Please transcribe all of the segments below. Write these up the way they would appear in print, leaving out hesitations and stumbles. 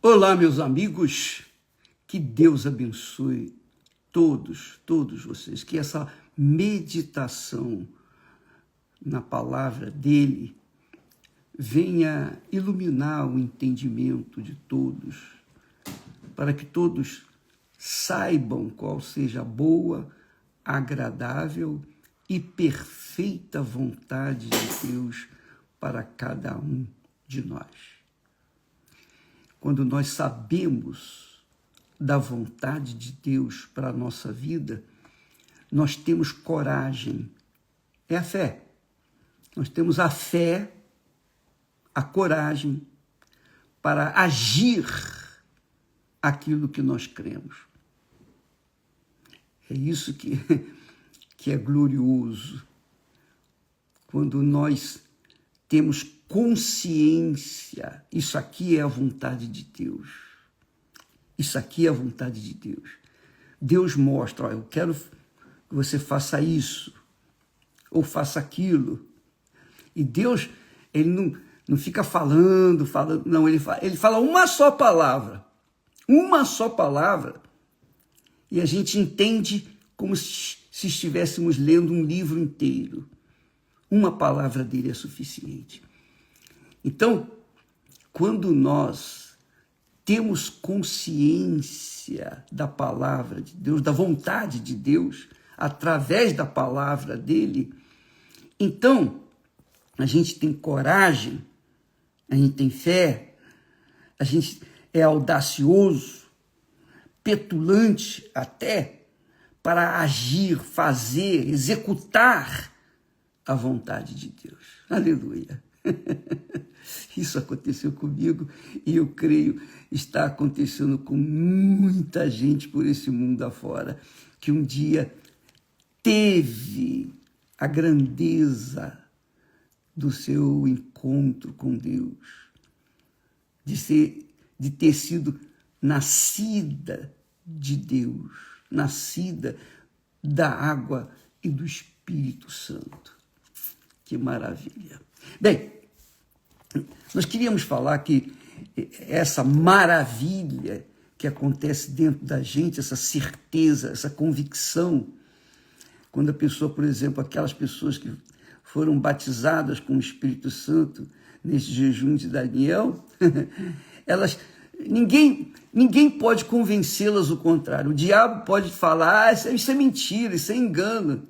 Olá, meus amigos, que Deus abençoe todos vocês, que essa meditação na palavra dele venha iluminar o entendimento de todos, para que todos saibam qual seja a boa, agradável e perfeita vontade de Deus para cada um de nós. Quando nós sabemos da vontade de Deus para a nossa vida, nós temos coragem. É a fé. Nós temos a fé, a coragem para agir aquilo que nós cremos. É isso que é glorioso, quando nós temos consciência, isso aqui é a vontade de Deus. Isso aqui é a vontade de Deus. Deus mostra, eu quero que você faça isso, ou faça aquilo. E Deus, ele não fica falando, não, ele fala uma só palavra, e a gente entende como se estivéssemos lendo um livro inteiro. Uma palavra dele é suficiente. Então, quando nós temos consciência da palavra de Deus, da vontade de Deus, através da palavra dele, então a gente tem coragem, a gente tem fé, a gente é audacioso, petulante até, para agir, fazer, executar a vontade de Deus. Aleluia! Isso aconteceu comigo e eu creio está acontecendo com muita gente por esse mundo afora, que um dia teve a grandeza do seu encontro com Deus, de ter sido nascida de Deus, nascida da água e do Espírito Santo. Que maravilha! Bem, nós queríamos falar que essa maravilha que acontece dentro da gente, essa certeza, essa convicção, quando a pessoa, por exemplo, aquelas pessoas que foram batizadas com o Espírito Santo nesse jejum de Daniel, ninguém pode convencê-las o contrário. O diabo pode falar, isso é mentira, isso é engano.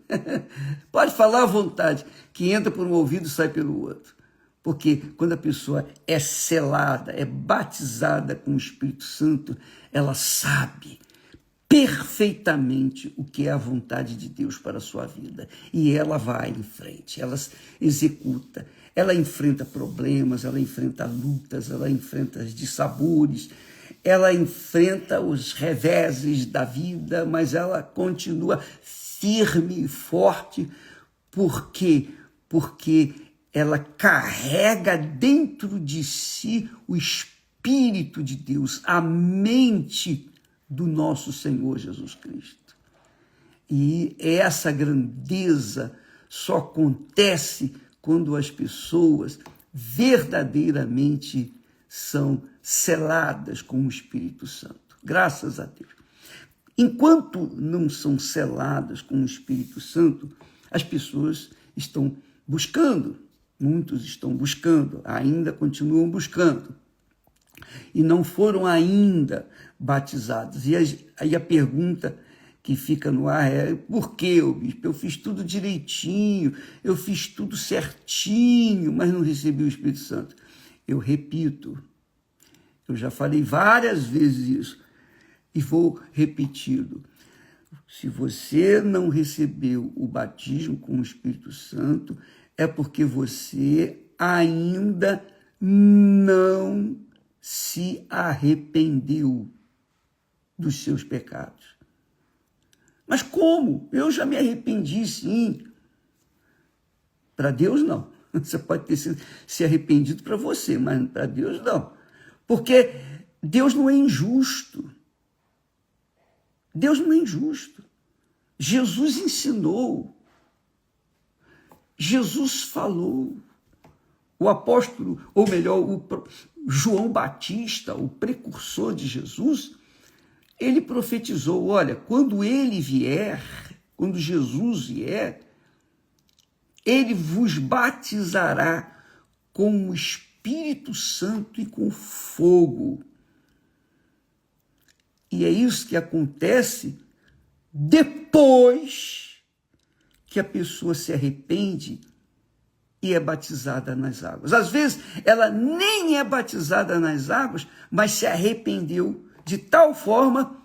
Pode falar à vontade, que entra por um ouvido e sai pelo outro. Porque quando a pessoa é selada, é batizada com o Espírito Santo, ela sabe perfeitamente o que é a vontade de Deus para a sua vida. E ela vai em frente, ela executa, ela enfrenta problemas, ela enfrenta lutas, ela enfrenta os dissabores, ela enfrenta os reveses da vida, mas ela continua firme e forte. Por quê? Porque ela carrega dentro de si o Espírito de Deus, a mente do nosso Senhor Jesus Cristo. E essa grandeza só acontece quando as pessoas verdadeiramente são seladas com o Espírito Santo. Graças a Deus. Enquanto não são seladas com o Espírito Santo, as pessoas estão buscando. Muitos estão buscando, ainda continuam buscando. E não foram ainda batizados. E aí a pergunta que fica no ar é: por que, bispo? Eu fiz tudo direitinho, eu fiz tudo certinho, mas não recebi o Espírito Santo. Eu repito, eu já falei várias vezes isso, e vou repeti-lo. Se você não recebeu o batismo com o Espírito Santo, é porque você ainda não se arrependeu dos seus pecados. Mas como? Eu já me arrependi, sim. Para Deus, não. Você pode ter se arrependido para você, mas para Deus, não. Porque Deus não é injusto. Deus não é injusto. Jesus ensinou. Jesus falou. O apóstolo, ou melhor, João Batista, o precursor de Jesus, ele profetizou, olha, quando ele vier, quando Jesus vier, ele vos batizará com o Espírito Santo e com fogo. E é isso que acontece depois que a pessoa se arrepende e é batizada nas águas. Às vezes, ela nem é batizada nas águas, mas se arrependeu de tal forma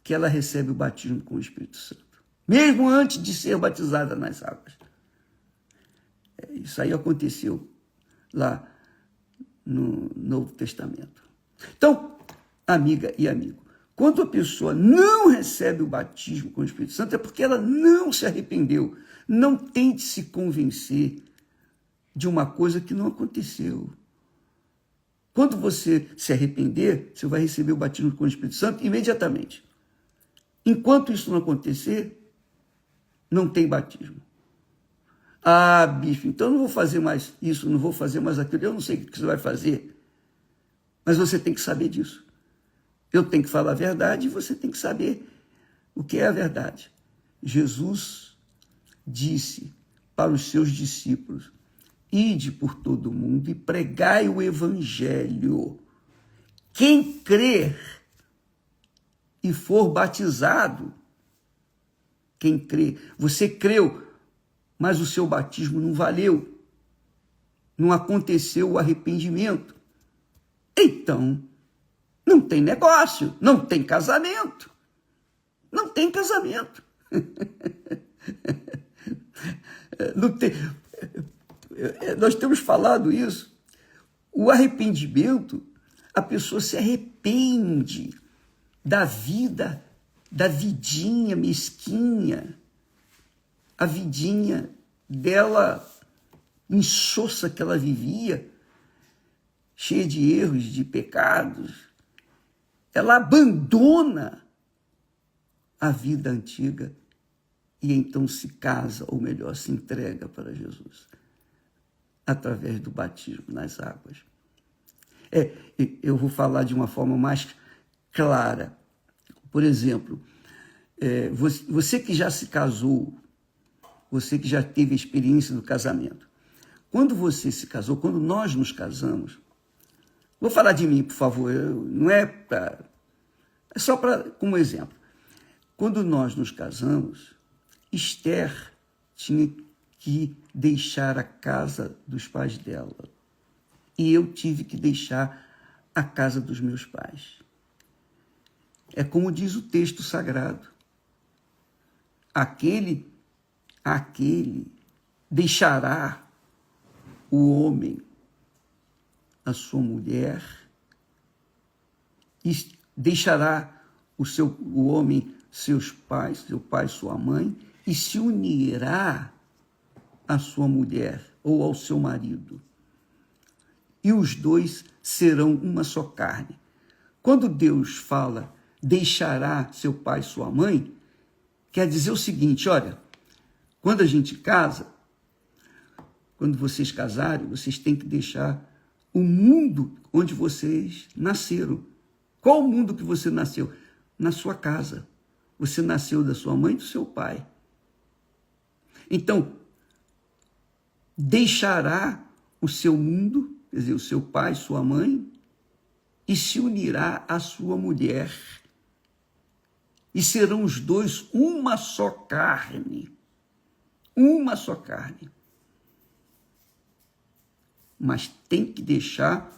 que ela recebe o batismo com o Espírito Santo, mesmo antes de ser batizada nas águas. Isso aí aconteceu lá no Novo Testamento. Então, amiga e amigo, quando a pessoa não recebe o batismo com o Espírito Santo, é porque ela não se arrependeu. Não tente se convencer de uma coisa que não aconteceu. Quando você se arrepender, você vai receber o batismo com o Espírito Santo imediatamente. Enquanto isso não acontecer, não tem batismo. Ah, bicho, então eu não vou fazer mais isso, não vou fazer mais aquilo, eu não sei o que você vai fazer. Mas você tem que saber disso. Eu tenho que falar a verdade e você tem que saber o que é a verdade. Jesus disse para os seus discípulos: ide por todo o mundo e pregai o evangelho. Quem crer e for batizado, quem crê, você creu, mas o seu batismo não valeu, não aconteceu o arrependimento. Então, não tem negócio, não tem casamento. Não tem casamento. Não tem... Nós temos falado isso. O arrependimento, a pessoa se arrepende da vida, da vidinha mesquinha, a vidinha dela insossa que ela vivia, cheia de erros, de pecados. Ela abandona a vida antiga e então se casa, ou melhor, se entrega para Jesus, através do batismo nas águas. Eu vou falar de uma forma mais clara. Por exemplo, você que já se casou, você que já teve a experiência do casamento, quando você se casou, quando nós nos casamos, vou falar de mim, por favor, não é para... É só como exemplo. Quando nós nos casamos, Esther tinha que deixar a casa dos pais dela. E eu tive que deixar a casa dos meus pais. É como diz o texto sagrado. Aquele deixará o homem a sua mulher, e deixará o homem seus pais, seu pai, sua mãe, e se unirá à sua mulher ou ao seu marido. E os dois serão uma só carne. Quando Deus fala, deixará seu pai e sua mãe, quer dizer o seguinte, olha, quando a gente casa, quando vocês casarem, vocês têm que deixar o mundo onde vocês nasceram. Qual o mundo que você nasceu? Na sua casa. Você nasceu da sua mãe e do seu pai. Então, deixará o seu mundo, quer dizer, o seu pai, sua mãe, e se unirá à sua mulher. E serão os dois uma só carne. Uma só carne. Mas tem que deixar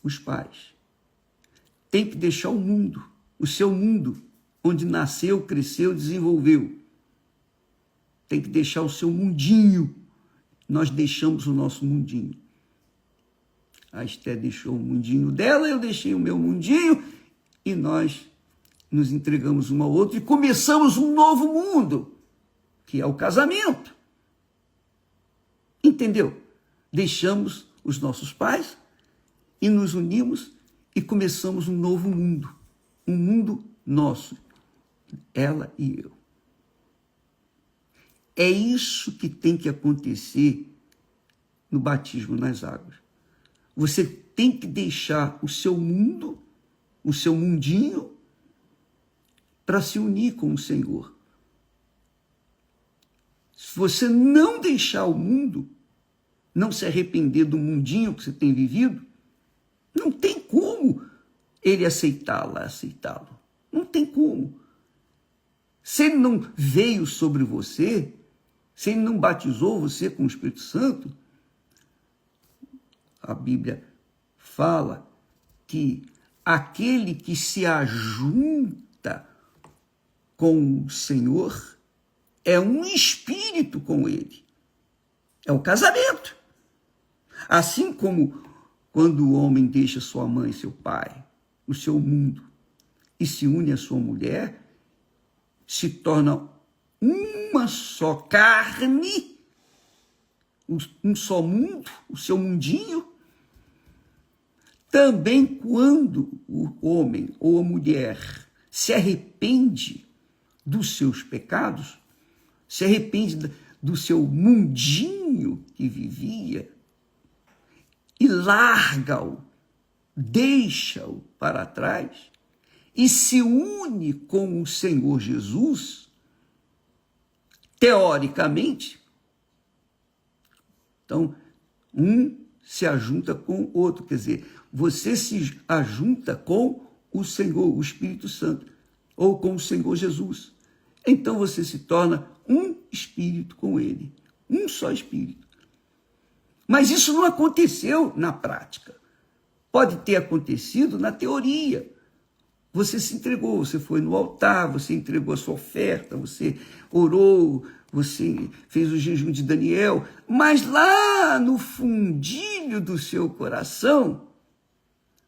os pais. Tem que deixar o mundo, o seu mundo, onde nasceu, cresceu, desenvolveu. Tem que deixar o seu mundinho. Nós deixamos o nosso mundinho. A Esther deixou o mundinho dela, eu deixei o meu mundinho, e nós nos entregamos um ao outro e começamos um novo mundo, que é o casamento. Entendeu? Deixamos os nossos pais e nos unimos e começamos um novo mundo. Um mundo nosso. Ela e eu. É isso que tem que acontecer no batismo nas águas. Você tem que deixar o seu mundo, o seu mundinho, para se unir com o Senhor. Se você não deixar o mundo, não se arrepender do mundinho que você tem vivido, não tem como ele aceitá-lo. Não tem como. Se ele não veio sobre você, se ele não batizou você com o Espírito Santo, a Bíblia fala que aquele que se ajunta com o Senhor é um espírito com ele. É o casamento. Assim como quando o homem deixa sua mãe, seu pai, o seu mundo, e se une à sua mulher, se torna uma só carne, um só mundo, o seu mundinho. Também quando o homem ou a mulher se arrepende dos seus pecados, se arrepende do seu mundinho que vivia e larga-o, deixa-o para trás e se une com o Senhor Jesus, teoricamente, então, um se ajunta com o outro, quer dizer, você se ajunta com o Senhor, o Espírito Santo, ou com o Senhor Jesus. Então você se torna um espírito com ele, um só espírito. Mas isso não aconteceu na prática. Pode ter acontecido na teoria. Você se entregou, você foi no altar, você entregou a sua oferta, você orou, você fez o jejum de Daniel, mas lá no fundilho do seu coração,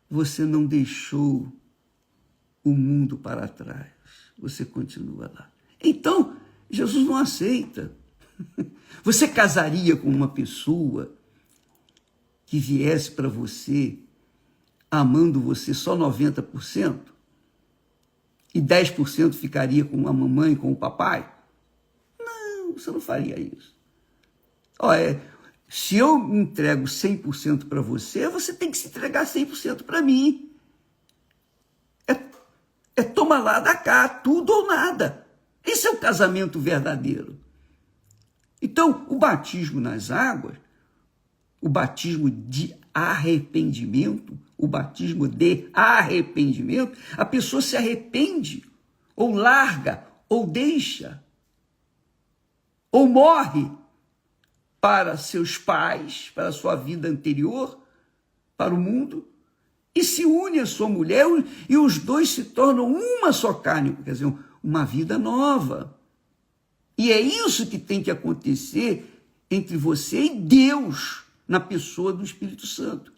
você não deixou o mundo para trás. Você continua lá. Então, Jesus não aceita. Você casaria com uma pessoa que viesse para você amando você só 90%? E 10% ficaria com a mamãe, com o papai? Não, você não faria isso. Se eu me entrego 100% para você, você tem que se entregar 100% para mim. É toma lá da cá, tudo ou nada. Esse é o casamento verdadeiro. Então, o batismo nas águas, o batismo de arrependimento, a pessoa se arrepende, ou larga, ou deixa, ou morre para seus pais, para a sua vida anterior, para o mundo, e se une à sua mulher, e os dois se tornam uma só carne, quer dizer, uma vida nova. E é isso que tem que acontecer entre você e Deus, na pessoa do Espírito Santo.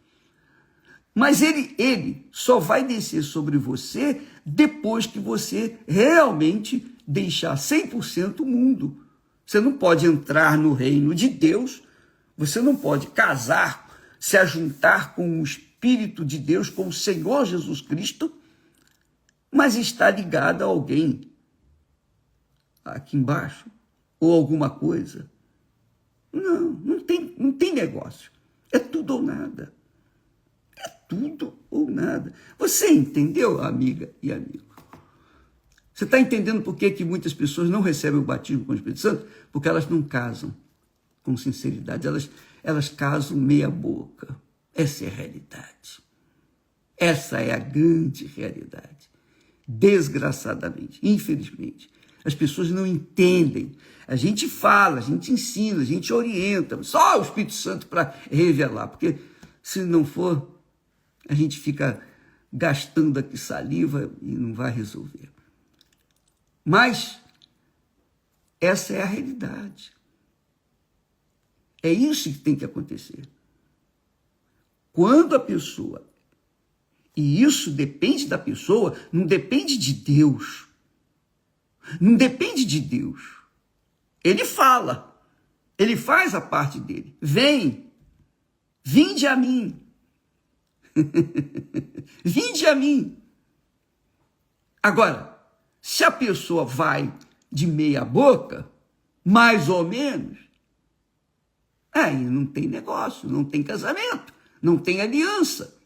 Mas ele só vai descer sobre você depois que você realmente deixar 100% o mundo. Você não pode entrar no reino de Deus, você não pode casar, se ajuntar com o Espírito de Deus, com o Senhor Jesus Cristo, mas está ligado a alguém aqui embaixo, ou alguma coisa. Não tem negócio. É tudo ou nada. É tudo ou nada. Você entendeu, amiga e amigo? Você está entendendo por que muitas pessoas não recebem o batismo com o Espírito Santo? Porque elas não casam com sinceridade. Elas casam meia boca. Essa é a realidade. Essa é a grande realidade. Desgraçadamente, infelizmente, as pessoas não entendem. A gente fala, a gente ensina, a gente orienta. Só o Espírito Santo para revelar. Porque se não for, a gente fica gastando aqui saliva e não vai resolver. Mas essa é a realidade. É isso que tem que acontecer. Quando a pessoa, e isso depende da pessoa, não depende de Deus. Não depende de Deus. Ele fala, ele faz a parte dele. Vinde a mim. Vinde a mim. Agora, se a pessoa vai de meia boca, mais ou menos, Aí não tem negócio, não tem casamento, não tem aliança,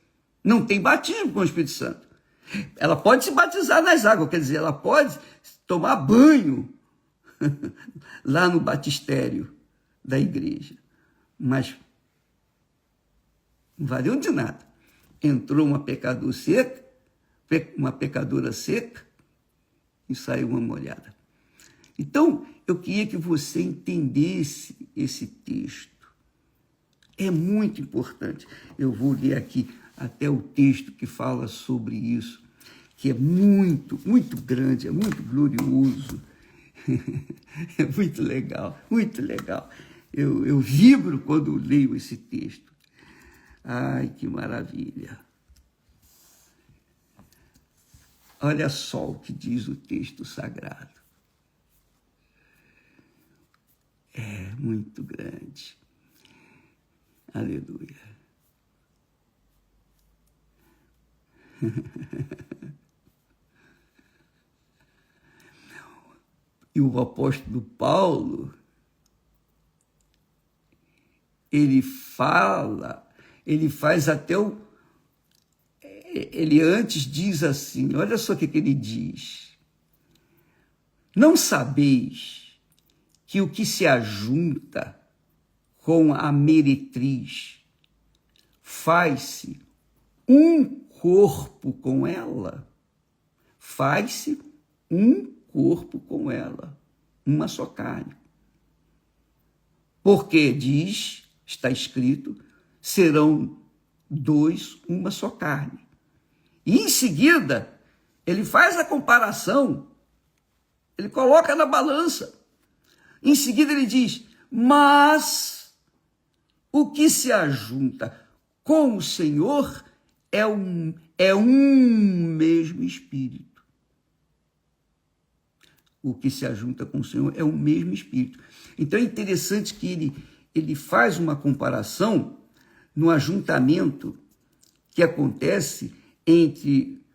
não tem batismo com o Espírito Santo. Ela pode se batizar nas águas, quer dizer, ela pode tomar banho lá no batistério da igreja, mas não valeu de nada. Entrou uma pecadora seca e saiu uma molhada. Então, eu queria que você entendesse esse texto. É muito importante. Eu vou ler aqui até o texto que fala sobre isso, que é muito, muito grande, é muito glorioso. É muito legal, muito legal. Eu vibro quando leio esse texto. Ai, que maravilha. Olha só o que diz o texto sagrado. É muito grande. Aleluia. E o apóstolo Paulo, ele faz até o... Ele antes diz assim, olha só o que ele diz. Não sabeis que o que se ajunta com a meretriz faz-se um corpo com ela? Faz-se um corpo com ela, uma só carne. Porque diz, está escrito, serão dois, uma só carne. E em seguida, ele faz a comparação, ele coloca na balança. Em seguida ele diz, mas o que se ajunta com o Senhor é um mesmo Espírito. O que se ajunta com o Senhor é um mesmo Espírito. Então é interessante que ele faz uma comparação no ajuntamento que acontece entre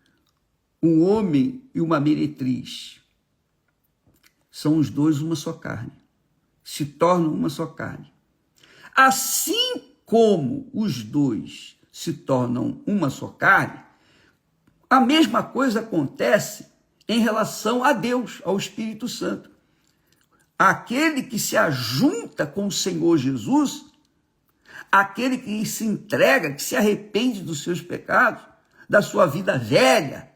um homem e uma meretriz. São os dois uma só carne. Se tornam uma só carne. Assim como os dois se tornam uma só carne, a mesma coisa acontece em relação a Deus, ao Espírito Santo. Aquele que se ajunta com o Senhor Jesus, aquele que se entrega, que se arrepende dos seus pecados, da sua vida velha,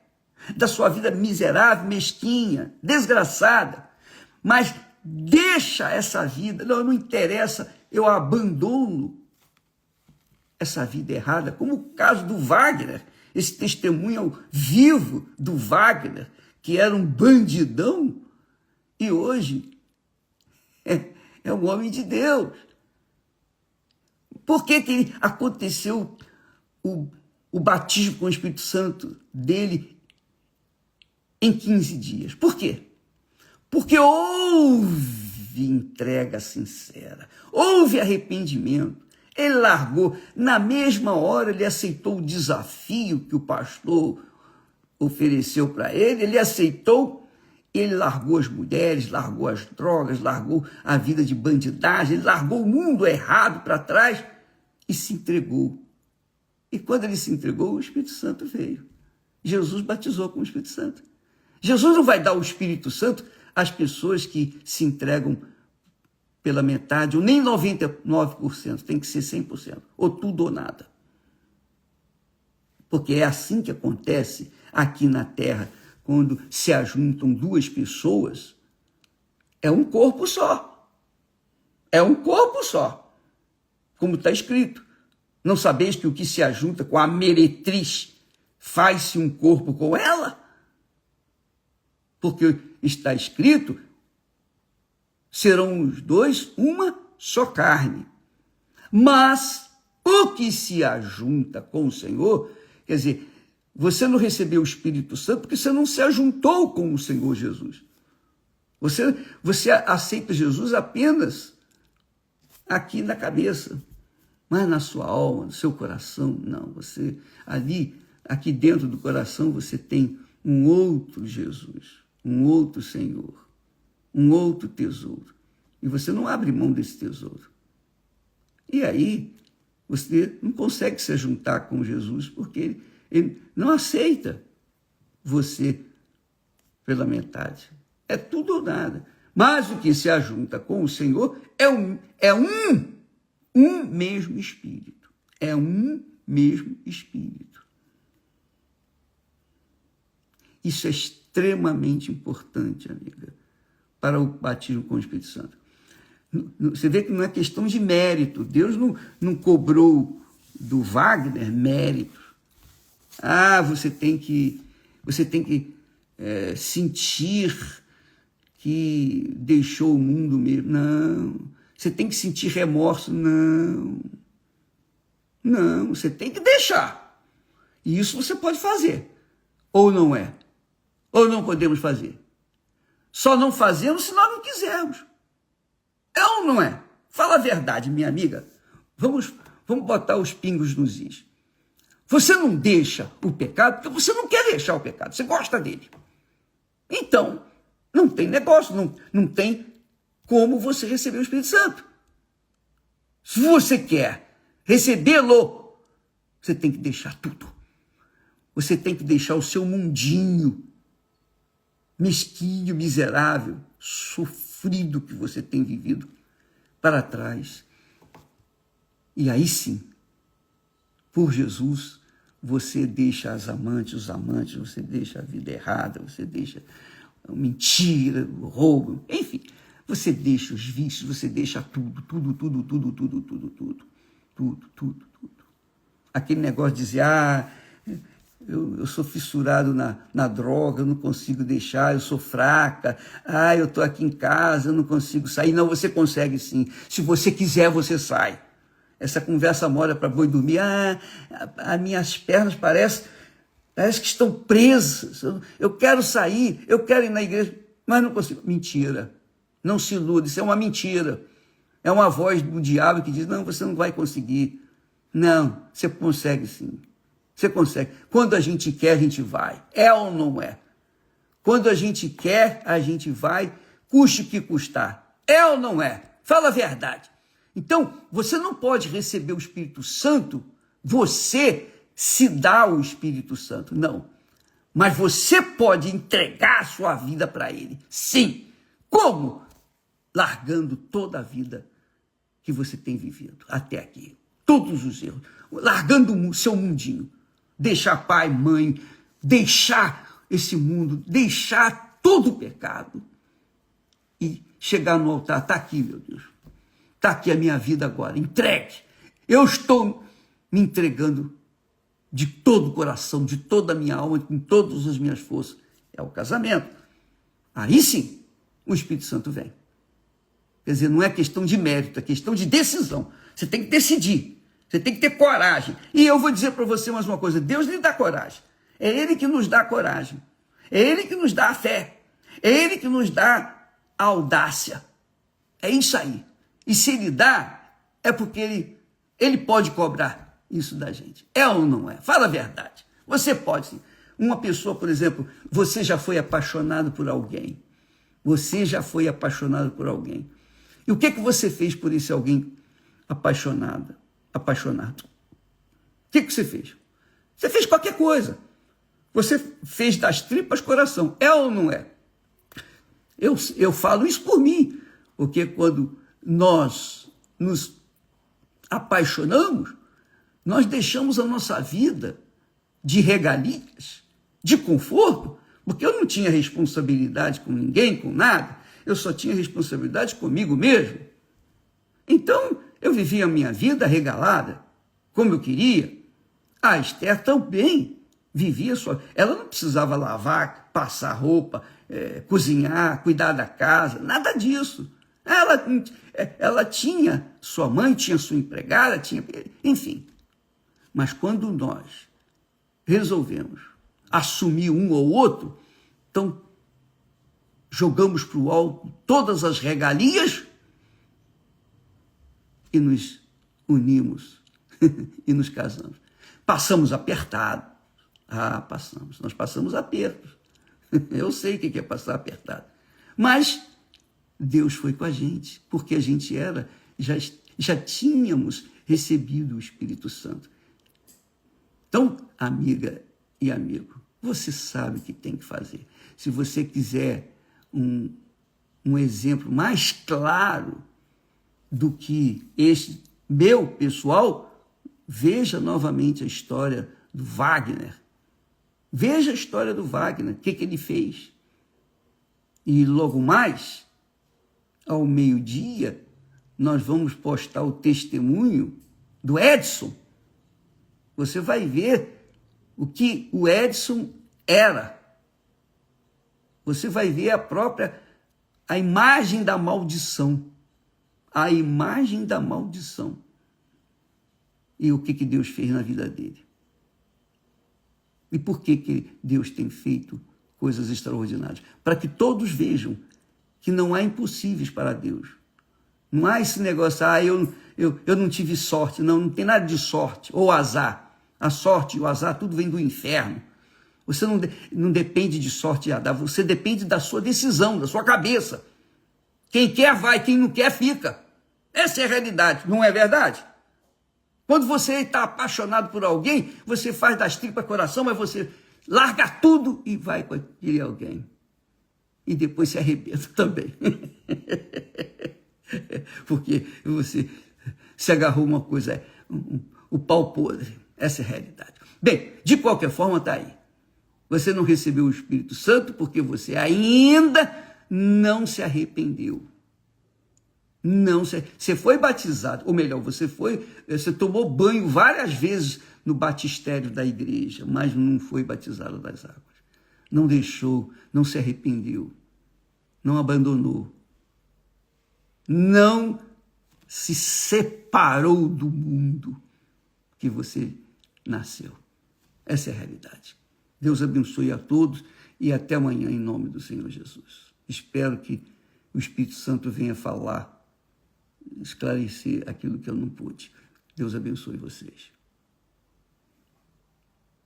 da sua vida miserável, mesquinha, desgraçada, mas deixa essa vida, não interessa, eu abandono essa vida errada, como o caso do Wagner, esse testemunho vivo do Wagner, que era um bandidão, e hoje é um homem de Deus. Por que aconteceu o batismo com o Espírito Santo dele em 15 dias? Por quê? Porque houve entrega sincera, houve arrependimento. Ele largou, na mesma hora ele aceitou o desafio que o pastor ofereceu para ele, ele aceitou, ele largou as mulheres, largou as drogas, largou a vida de bandidagem, ele largou o mundo errado para trás e se entregou. E quando ele se entregou, o Espírito Santo veio. Jesus batizou com o Espírito Santo. Jesus não vai dar o Espírito Santo às pessoas que se entregam pela metade, ou nem 99%, tem que ser 100%, ou tudo ou nada. Porque é assim que acontece aqui na Terra, quando se ajuntam duas pessoas, é um corpo só. É um corpo só. Como está escrito. Não sabeis que o que se ajunta com a meretriz faz-se um corpo com ela? Porque está escrito, serão os dois uma só carne. Mas o que se ajunta com o Senhor, quer dizer, você não recebeu o Espírito Santo porque você não se ajuntou com o Senhor Jesus. Você aceita Jesus apenas aqui na cabeça, mas na sua alma, no seu coração, não. Você aqui dentro do coração, você tem um outro Jesus, um outro Senhor, um outro tesouro. E você não abre mão desse tesouro. E aí você não consegue se juntar com Jesus, porque ele não aceita você pela metade. É tudo ou nada. Mas o que se ajunta com o Senhor é um mesmo Espírito. É um mesmo Espírito. Isso é extremamente importante, amiga, para o batismo com o Espírito Santo. Você vê que não é questão de mérito. Deus não cobrou do Wagner mérito. Você tem que sentir que deixou o mundo mesmo. Não. Você tem que sentir remorso. Não. Não, você tem que deixar. E isso você pode fazer. Ou não é? Ou não podemos fazer? Só não fazemos se nós não quisermos. É ou não é? Fala a verdade, minha amiga. Vamos botar os pingos nos is. Você não deixa o pecado porque você não quer deixar o pecado. Você gosta dele. Então, não tem negócio, não tem como você receber o Espírito Santo. Se você quer recebê-lo, você tem que deixar tudo. Você tem que deixar o seu mundinho mesquinho, miserável, sofrido que você tem vivido para trás. E aí sim, por Jesus, você deixa os amantes, você deixa a vida errada, você deixa a mentira, o roubo, enfim, você deixa os vícios, você deixa tudo. Aquele negócio de dizer, eu sou fissurado na droga, eu não consigo deixar, eu sou fraca, eu estou aqui em casa, eu não consigo sair. Não, você consegue sim. Se você quiser, você sai. Essa conversa mora para boi dormir. As minhas pernas parece que estão presas. Eu quero sair, eu quero ir na igreja, mas não consigo. Mentira. Não se ilude, isso é uma mentira. É uma voz do diabo que diz, não, você não vai conseguir. Não, você consegue sim. Você consegue. Quando a gente quer, a gente vai. É ou não é? Quando a gente quer, a gente vai, custe o que custar. É ou não é? Fala a verdade. Então, você não pode receber o Espírito Santo, você se dá o Espírito Santo. Não. Mas você pode entregar a sua vida para ele. Sim. Como? Largando toda a vida que você tem vivido até aqui. Todos os erros. Largando o seu mundinho. Deixar pai, mãe, deixar esse mundo, deixar todo o pecado e chegar no altar. Está aqui, meu Deus. Está aqui a minha vida agora, entregue. Eu estou me entregando de todo o coração, de toda a minha alma, com todas as minhas forças. É o casamento. Aí sim, o Espírito Santo vem. Quer dizer, não é questão de mérito, é questão de decisão. Você tem que decidir. Você tem que ter coragem. E eu vou dizer para você mais uma coisa. Deus lhe dá coragem. É Ele que nos dá a coragem. É Ele que nos dá a fé. É Ele que nos dá a audácia. É isso aí. E se Ele dá, é porque Ele pode cobrar isso da gente. É ou não é? Fala a verdade. Você pode sim. Uma pessoa, por exemplo, você já foi apaixonado por alguém. Você já foi apaixonado por alguém. E o que você fez por esse alguém apaixonado? O que você fez? Você fez qualquer coisa. Você fez das tripas coração. É ou não é? Eu falo isso por mim. Porque quando nós nos apaixonamos, nós deixamos a nossa vida de regalias, de conforto, porque eu não tinha responsabilidade com ninguém, com nada. Eu só tinha responsabilidade comigo mesmo. Então, eu vivia a minha vida regalada, como eu queria. A Esther também vivia a sua... Ela não precisava lavar, passar roupa, cozinhar, cuidar da casa, nada disso. Ela tinha sua mãe, tinha sua empregada, enfim. Mas quando nós resolvemos assumir um ou outro, então jogamos para o alto todas as regalias e nos unimos e nos casamos. Passamos apertado. Passamos. Nós passamos apertos. Eu sei o que é passar apertado. Mas Deus foi com a gente, porque a gente Já tínhamos recebido o Espírito Santo. Então, amiga e amigo, você sabe o que tem que fazer. Se você quiser um exemplo mais claro do que este meu pessoal, veja novamente a história do Wagner. Veja a história do Wagner, o que ele fez. E logo mais, ao meio-dia, nós vamos postar o testemunho do Edson. Você vai ver o que o Edson era. Você vai ver a imagem da maldição. A imagem da maldição. E o que Deus fez na vida dele. E por que Deus tem feito coisas extraordinárias? Para que todos vejam que não há impossíveis para Deus. Não há esse negócio, eu não tive sorte. Não tem nada de sorte ou azar. A sorte e o azar, tudo vem do inferno. Você não depende de sorte e azar, você depende da sua decisão, da sua cabeça. Quem quer vai, quem não quer fica. Essa é a realidade, não é verdade? Quando você está apaixonado por alguém, você faz das tripas coração, mas você larga tudo e vai com aquele alguém. E depois se arrebenta também. Porque você se agarrou uma coisa, o pau podre. Essa é a realidade. Bem, de qualquer forma está aí. Você não recebeu o Espírito Santo porque você ainda não se arrependeu. Você foi batizado, ou melhor, você tomou banho várias vezes no batistério da igreja, mas não foi batizado das águas. Não deixou, não se arrependeu, não abandonou, não se separou do mundo que você nasceu. Essa é a realidade. Deus abençoe a todos e até amanhã em nome do Senhor Jesus. Espero que o Espírito Santo venha falar, esclarecer aquilo que eu não pude. Deus abençoe vocês.